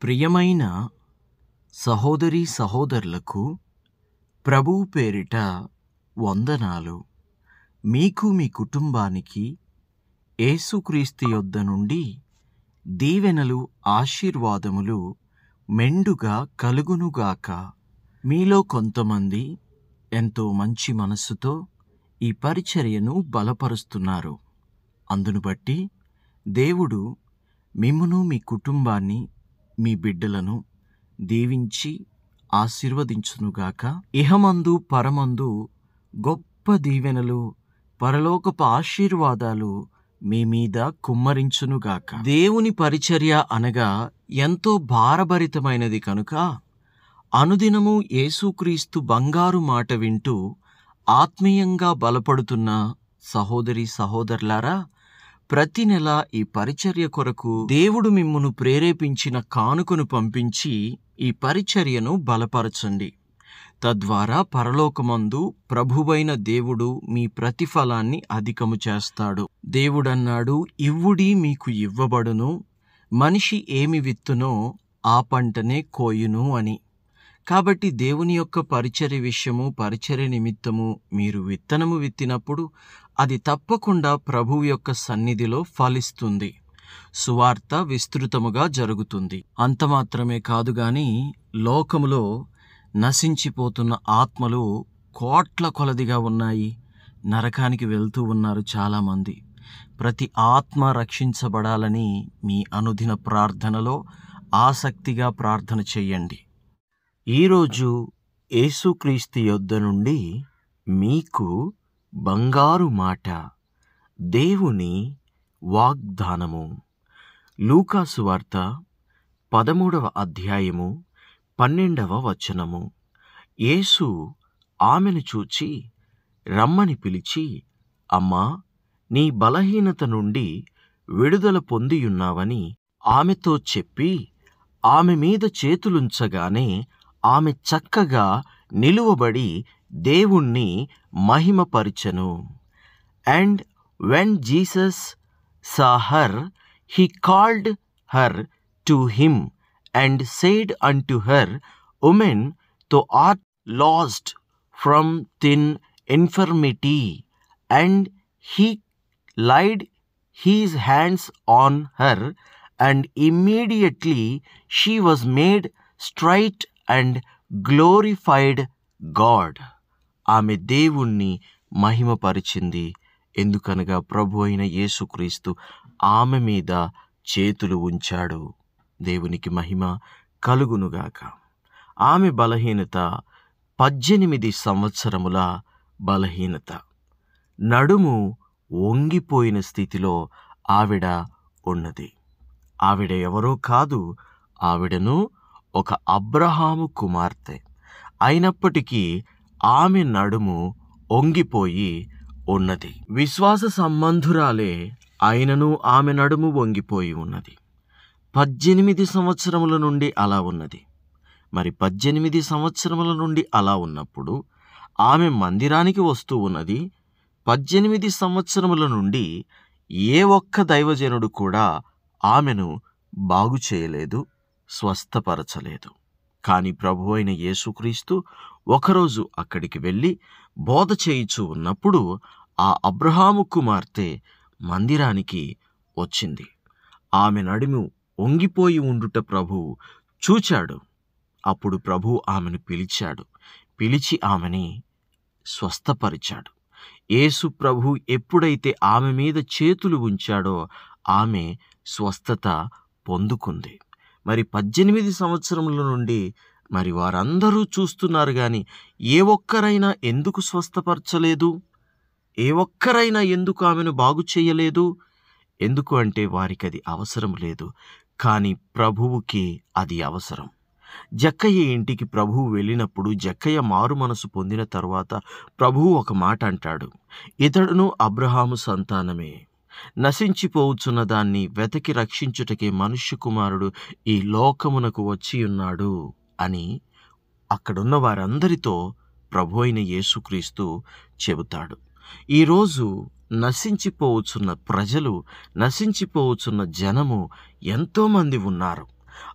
ప్రియమైన సహోదరీ సహోదరులకు ప్రభువు పేరిట వందనాలు. మీకు మీ కుటుంబానికి యేసుక్రీస్తు యొద్ద నుండి దీవెనలు ఆశీర్వాదములు మెండుగా కలుగునుగాక. మీలో కొంతమంది ఎంతో మంచి మనస్సుతో ఈ పరిచర్యను బలపరుస్తున్నారు. అందును బట్టి దేవుడు మిమ్మును మీ కుటుంబాన్ని మీ బిడ్డలను దీవించి ఆశీర్వదించునుగాక. ఇహమందు పరమందు గొప్ప దీవెనలు పరలోకపు ఆశీర్వాదాలు మీ మీద కుమ్మరించునుగాక. దేవుని పరిచర్య అనగా ఎంతో భారభరితమైనది కనుక అనుదినము యేసుక్రీస్తు బంగారు మాట వింటూ ఆత్మీయంగా బలపడుతున్న సహోదరి సహోదరులారా, ప్రతి నెల ఈ పరిచర్య కొరకు దేవుడు మిమ్మును ప్రేరేపించిన కానుకను పంపించి ఈ పరిచర్యను బలపరచండి. తద్వారా పరలోకమందు ప్రభువైన దేవుడు మీ ప్రతిఫలాన్ని అధికము చేస్తాడు. దేవుడన్నాడు, ఇవ్వుడి మీకు ఇవ్వబడును, మనిషి ఏమి విత్తునో ఆ పంటనే కోయును అని. కాబట్టి దేవుని యొక్క పరిచర్య విషయము, పరిచర్య నిమిత్తము మీరు విత్తనము విత్తినప్పుడు అది తప్పకుండా ప్రభువు యొక్క సన్నిధిలో ఫలిస్తుంది. సువార్త విస్తృతముగా జరుగుతుంది. అంత మాత్రమే కాదు గాని లోకములో నశించిపోతున్న ఆత్మలు కోట్ల కొలదిగా ఉన్నాయి. నరకానికి వెళ్తూ ఉన్నారు చాలామంది. ప్రతి ఆత్మ రక్షించబడాలని మీ అనుదిన ప్రార్థనలో ఆసక్తిగా ప్రార్థన చెయ్యండి. ఈరోజు యేసుక్రీస్తు యొద్ద నుండి మీకు బంగారు మాట, దేవుని వాగ్దానము. లూకాసు వార్త 13వ అధ్యాయము 12వ వచనము. యేసు ఆమెను చూచి రమ్మని పిలిచి, అమ్మా, నీ బలహీనత నుండి విడుదల పొందియున్నావని ఆమెతో చెప్పి ఆమె మీద చేతులుంచగానే ఆమె చక్కగా నిలువబడి దేవుణ్ణి మహిమపరిచెను. And when Jesus saw her, he called her to him and said unto her, Woman, thou art loosed from thine infirmity. And he laid his hands on her, and immediately she was made straight and glorified God. ఆమె దేవుణ్ణి మహిమపరిచింది. ఎందుకనగా ప్రభు అయిన యేసుక్రీస్తు ఆమె మీద చేతులు ఉంచాడు. దేవునికి మహిమ కలుగునుగాక. ఆమె బలహీనత 18 సంవత్సరముల బలహీనత. నడుము వంగిపోయిన స్థితిలో ఆవిడ ఉన్నది. ఆవిడ ఎవరో కాదు, ఆవిడను ఒక అబ్రహాము కుమార్తె. అయినప్పటికీ ఆమె నడుము వంగిపోయి ఉన్నది. విశ్వాస సంబంధురాలే అయినను ఆమె నడుము వంగిపోయి ఉన్నది. 18 సంవత్సరముల నుండి అలా ఉన్నది. మరి 18 సంవత్సరముల నుండి అలా ఉన్నప్పుడు ఆమె మందిరానికి వస్తూ ఉన్నది. 18 సంవత్సరముల నుండి ఏ ఒక్క దైవజనుడు కూడా ఆమెను బాగు చేయలేదు, స్వస్థపరచలేదు. కానీ ప్రభు అయిన యేసుక్రీస్తు ఒకరోజు అక్కడికి వెళ్ళి బోధ చేయుచూ ఉన్నప్పుడు ఆ అబ్రహాము కుమార్తె మందిరానికి వచ్చింది. ఆమె నడుము వంగిపోయి ఉండుట ప్రభువు చూచాడు. అప్పుడు ప్రభువు ఆమెను పిలిచాడు. పిలిచి ఆమెని స్వస్థపరిచాడు. యేసు ప్రభు ఎప్పుడైతే ఆమె మీద చేతులు ఉంచాడో ఆమె స్వస్థత పొందుకుంది. మరి 18 సంవత్సరముల నుండి మరి వారందరూ చూస్తున్నారు కానీ ఏ ఒక్కరైనా ఎందుకు స్వస్థపరచలేదు? ఏ ఒక్కరైనా ఎందుకు ఆమెను బాగు చేయలేదు? ఎందుకు అంటే వారికి అది అవసరం లేదు. కానీ ప్రభువుకి అది అవసరం. జక్కయ్య ఇంటికి ప్రభువు వెళ్ళినప్పుడు జక్కయ్య మారు మనసు పొందిన తరువాత ప్రభువు ఒక మాట అంటాడు, ఇతడును అబ్రహాము సంతానమే, నశించిపోవచ్చున్న దాన్ని వెతకి రక్షించుటకే మనుష్య కుమారుడు ఈ లోకమునకు వచ్చియున్నాడు అని అక్కడున్న వారందరితో ప్రభు అయిన యేసుక్రీస్తు చెబుతాడు. ఈరోజు నశించిపోవచ్చున్న ప్రజలు, నశించిపోవచ్చున్న జనము ఎంతోమంది ఉన్నారు.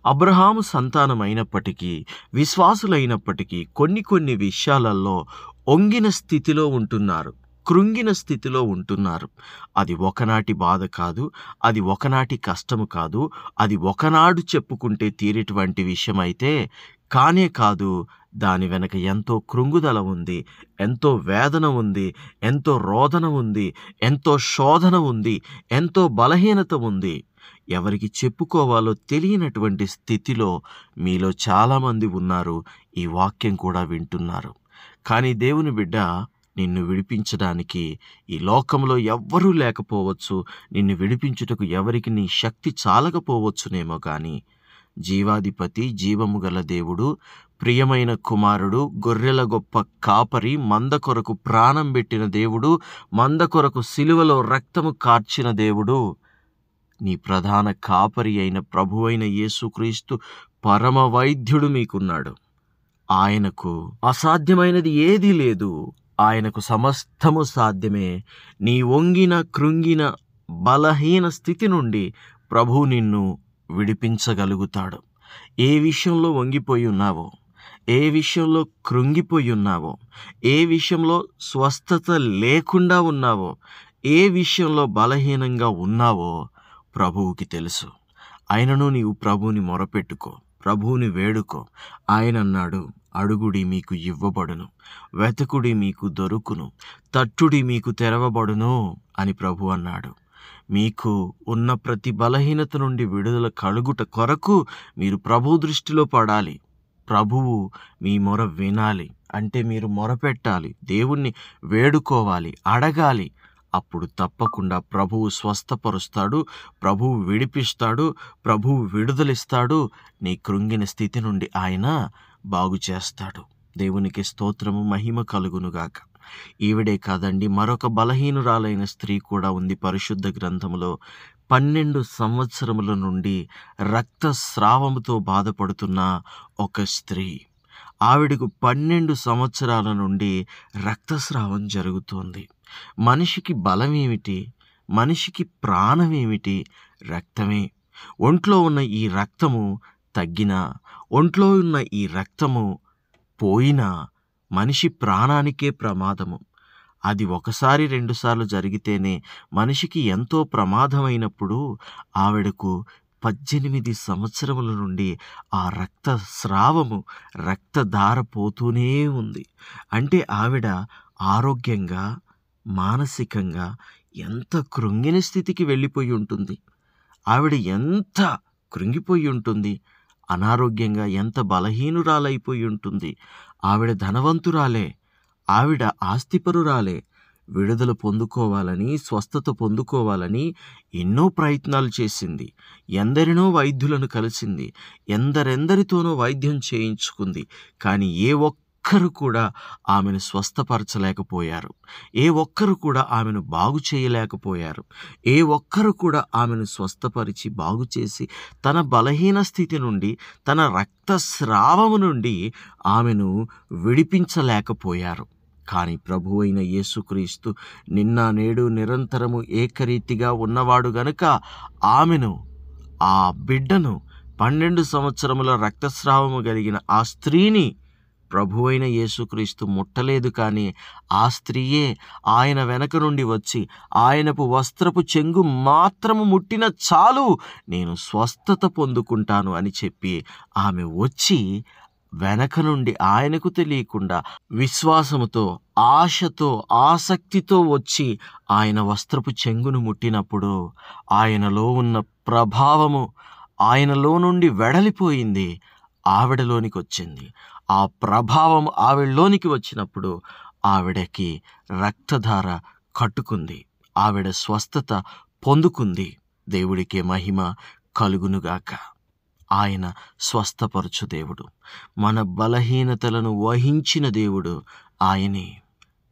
అబ్రహాము సంతానమైనప్పటికీ, విశ్వాసులైనప్పటికీ కొన్ని విషయాలలో ఒంగిన స్థితిలో ఉంటున్నారు, కృంగిన స్థితిలో ఉంటున్నారు. అది ఒకనాటి బాధ కాదు, అది ఒకనాటి కష్టము కాదు, అది ఒకనాడు చెప్పుకుంటే తీరేటువంటి విషయమైతే కానే కాదు. దాని వెనక ఎంతో కృంగుదల ఉంది, ఎంతో వేదన ఉంది, ఎంతో రోదన ఉంది, ఎంతో శోధన ఉంది, ఎంతో బలహీనత ఉంది. ఎవరికి చెప్పుకోవాలో తెలియనటువంటి స్థితిలో మీలో చాలామంది ఉన్నారు. ఈ వాక్యం కూడా వింటున్నారు. కానీ దేవుని బిడ్డ, నిన్ను విడిపించడానికి ఈ లోకంలో ఎవ్వరూ లేకపోవచ్చు, నిన్ను విడిపించుటకు ఎవరికి నీ శక్తి చాలకపోవచ్చునేమో, కానీ జీవాధిపతి, జీవము గల దేవుడు, ప్రియమైన కుమారుడు, గొర్రెల గొప్ప కాపరి, మంద కొరకు ప్రాణం పెట్టిన దేవుడు, మంద కొరకు సిలువలో రక్తము కార్చిన దేవుడు, నీ ప్రధాన కాపరి అయిన ప్రభువైన యేసుక్రీస్తు పరమ వైద్యుడు మీకున్నాడు. ఆయనకు అసాధ్యమైనది ఏదీ లేదు. ఆయనకు సమస్తము సాధ్యమే. నీ వంగిన, కృంగిన, బలహీన స్థితి నుండి ప్రభువు నిన్ను విడిపించగలుగుతాడు. ఏ విషయంలో వంగిపోయి ఉన్నావో, ఏ విషయంలో కృంగిపోయి ఉన్నావో, ఏ విషయంలో స్వస్థత లేకుండా ఉన్నావో, ఏ విషయంలో బలహీనంగా ఉన్నావో ప్రభువుకి తెలుసు. ఆయనను నీవు ప్రభువుని మొరపెట్టుకో, ప్రభువుని వేడుకో. ఆయన అన్నాడు, అడుగుడి మీకు ఇవ్వబడును, వెతకుడి మీకు దొరుకును, తట్టుడి మీకు తెరవబడును అని ప్రభు అన్నాడు. మీకు ఉన్న ప్రతి బలహీనత నుండి విడుదల కలుగుట కొరకు మీరు ప్రభు దృష్టిలో పడాలి. ప్రభువు మీ మొర వినాలి అంటే మీరు మొరపెట్టాలి, దేవుణ్ణి వేడుకోవాలి, అడగాలి. అప్పుడు తప్పకుండా ప్రభువు స్వస్థపరుస్తాడు, ప్రభువు విడిపిస్తాడు, ప్రభువు విడుదలిస్తాడు. నీ కృంగిన స్థితి నుండి ఆయన బాగు చేస్తాడు. దేవునికి స్తోత్రము, మహిమ కలుగునుగాక. ఈవిడే కాదండి, మరొక బలహీనురాలైన స్త్రీ కూడా ఉంది పరిశుద్ధ గ్రంథములో. 12 సంవత్సరముల నుండి రక్తస్రావముతో బాధపడుతున్న ఒక స్త్రీ. ఆవిడకు 12 సంవత్సరాల నుండి రక్తస్రావం జరుగుతోంది. మనిషికి బలమేమిటి? మనిషికి ప్రాణమేమిటి? రక్తమే. ఒంట్లో ఉన్న ఈ రక్తము తగ్గినా, ఒంట్లో ఉన్న ఈ రక్తము పోయినా మనిషి ప్రాణానికే ప్రమాదము. అది ఒకసారి 2 సార్లు జరిగితేనే మనిషికి ఎంతో ప్రమాదమైనప్పుడు ఆవిడకు 18 సంవత్సరముల నుండి ఆ రక్తస్రావము, రక్తధార పోతూనే ఉంది. అంటే ఆవిడ ఆరోగ్యంగా, మానసికంగా ఎంత కృంగిన స్థితికి వెళ్ళిపోయి ఉంటుంది. ఆవిడ ఎంత కృంగిపోయి ఉంటుంది, అనారోగ్యంగా ఎంత బలహీనురాలైపోయి ఉంటుంది. ఆవిడ ధనవంతురాలే, ఆవిడ ఆస్తిపరురాలే. విడుదల పొందుకోవాలని, స్వస్థత పొందుకోవాలని ఎన్నో ప్రయత్నాలు చేసింది. ఎందరినో వైద్యులను కలిసింది, ఎందరెందరితోనో వైద్యం చేయించుకుంది. కానీ ఏ ఒక్కరు కూడా ఆమెను స్వస్థపరచలేకపోయారు. ఏ ఒక్కరు కూడా ఆమెను బాగు చేయలేకపోయారు. ఏ ఒక్కరు కూడా ఆమెను స్వస్థపరిచి బాగు చేసి తన బలహీన స్థితి నుండి, తన రక్తస్రావము నుండి ఆమెను విడిపించలేకపోయారు. కానీ ప్రభువైన యేసుక్రీస్తు నిన్న, నేడు, నిరంతరము ఏకరీతిగా ఉన్నవాడు గనుక ఆమెను, ఆ బిడ్డను, 12 సంవత్సరముల రక్తస్రావము కలిగిన ఆ స్త్రీని ప్రభువైన యేసుక్రీస్తు ముట్టలేదు. కానీ ఆ స్త్రీయే ఆయన వెనక నుండి వచ్చి ఆయనపు వస్త్రపు చెంగు మాత్రము ముట్టిన చాలు, నేను స్వస్థత పొందుకుంటాను అని చెప్పి ఆమె వచ్చి వెనక నుండి ఆయనకు తెలియకుండా విశ్వాసముతో, ఆశతో, ఆసక్తితో వచ్చి ఆయన వస్త్రపు చెంగును ముట్టినప్పుడు ఆయనలో ఉన్న ప్రభావము ఆయనలో నుండి వెడలిపోయింది, ఆవిడలోనికి వచ్చింది. ఆ ప్రభావం ఆవిడలోనికి వచ్చినప్పుడు ఆవిడకి రక్తధార కట్టుకుంది, ఆవిడ స్వస్థత పొందుకుంది. దేవుడికే మహిమ కలుగునుగాక. ఆయన స్వస్థపరచు దేవుడు, మన బలహీనతలను వహించిన దేవుడు ఆయనే.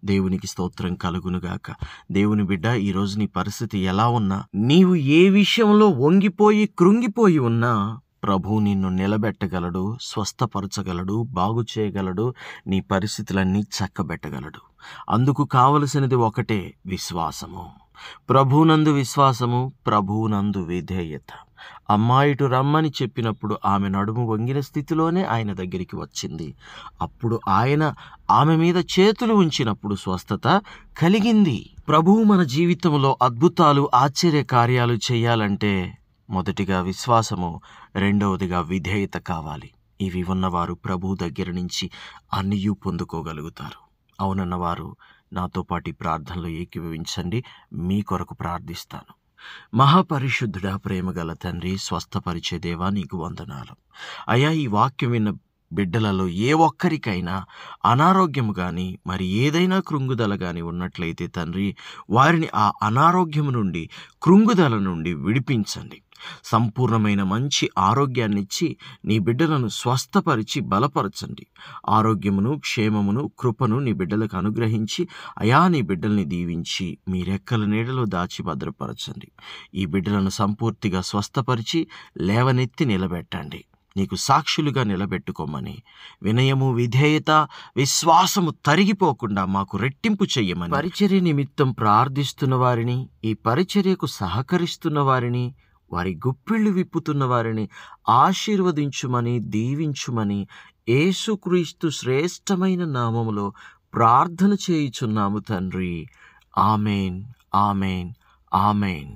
దేవునికి స్తోత్రం కలుగునుగాక. దేవుని బిడ్డ, ఈరోజు నీ పరిస్థితి ఎలా ఉన్నా, నీవు ఏ విషయంలో వంగిపోయి కృంగిపోయి ఉన్నా ప్రభువు నిన్ను నిలబెట్టగలడు, స్వస్థపరచగలడు, బాగు చేయగలడు, నీ పరిస్థితులన్నీ చక్కబెట్టగలడు. అందుకు కావలసినది ఒకటే, విశ్వాసము. ప్రభువునందు విశ్వాసము, ప్రభువునందు విధేయత. అమ్మాయి ఇటు రమ్మని చెప్పినప్పుడు ఆమె నడుము వంగిన స్థితిలోనే ఆయన దగ్గరికి వచ్చింది. అప్పుడు ఆయన ఆమె మీద చేతులు ఉంచినప్పుడు స్వస్థత కలిగింది. ప్రభువు మన జీవితంలో అద్భుతాలు, ఆశ్చర్య కార్యాలు చేయాలంటే మొదటిగా విశ్వాసము, రెండవదిగా విధేయత కావాలి. ఇవి ఉన్నవారు ప్రభువు దగ్గర నుంచి అన్నియూ పొందుకోగలుగుతారు. అవునన్నవారు నాతో పాటు ప్రార్థనలో ఏకీభవించండి. మీ కొరకు ప్రార్థిస్తాను. మహాపరిశుద్ధుడా, ప్రేమగల తండ్రి, స్వస్థపరిచే దేవా, నీకు వందనాలు. అయ్యా, ఈ వాక్యం విన్న బిడ్డలలో ఏ ఒక్కరికైనా అనారోగ్యము కానీ మరి ఏదైనా కృంగుదల కానీ ఉన్నట్లయితే తండ్రి, వారిని ఆ అనారోగ్యము నుండి, కృంగుదల నుండి విడిపించండి. సంపూర్ణమైన మంచి ఆరోగ్యాన్నిచ్చి నీ బిడ్డలను స్వస్థపరిచి బలపరచండి. ఆరోగ్యమును, క్షేమమును, కృపను నీ బిడ్డలకు అనుగ్రహించి అయా నీ బిడ్డల్ని దీవించి మీ రెక్కల నీడలో దాచి భద్రపరచండి. ఈ బిడ్డలను సంపూర్తిగా స్వస్థపరిచి లేవనెత్తి నిలబెట్టండి. నీకు సాక్షులుగా నిలబెట్టుకోమని, వినయము, విధేయత, విశ్వాసము తరిగిపోకుండా మాకు రెట్టింపు చెయ్యమని, పరిచర్య నిమిత్తం ప్రార్థిస్తున్న వారిని, ఈ పరిచర్యకు సహకరిస్తున్న వారిని, వారి గుప్పిళ్ళు విప్పుతున్న వారిని ఆశీర్వదించుమని, దీవించుమని యేసుక్రీస్తు శ్రేష్టమైన నామములో ప్రార్థన చేయుచున్నాము తండ్రి. Amen, amen, amen.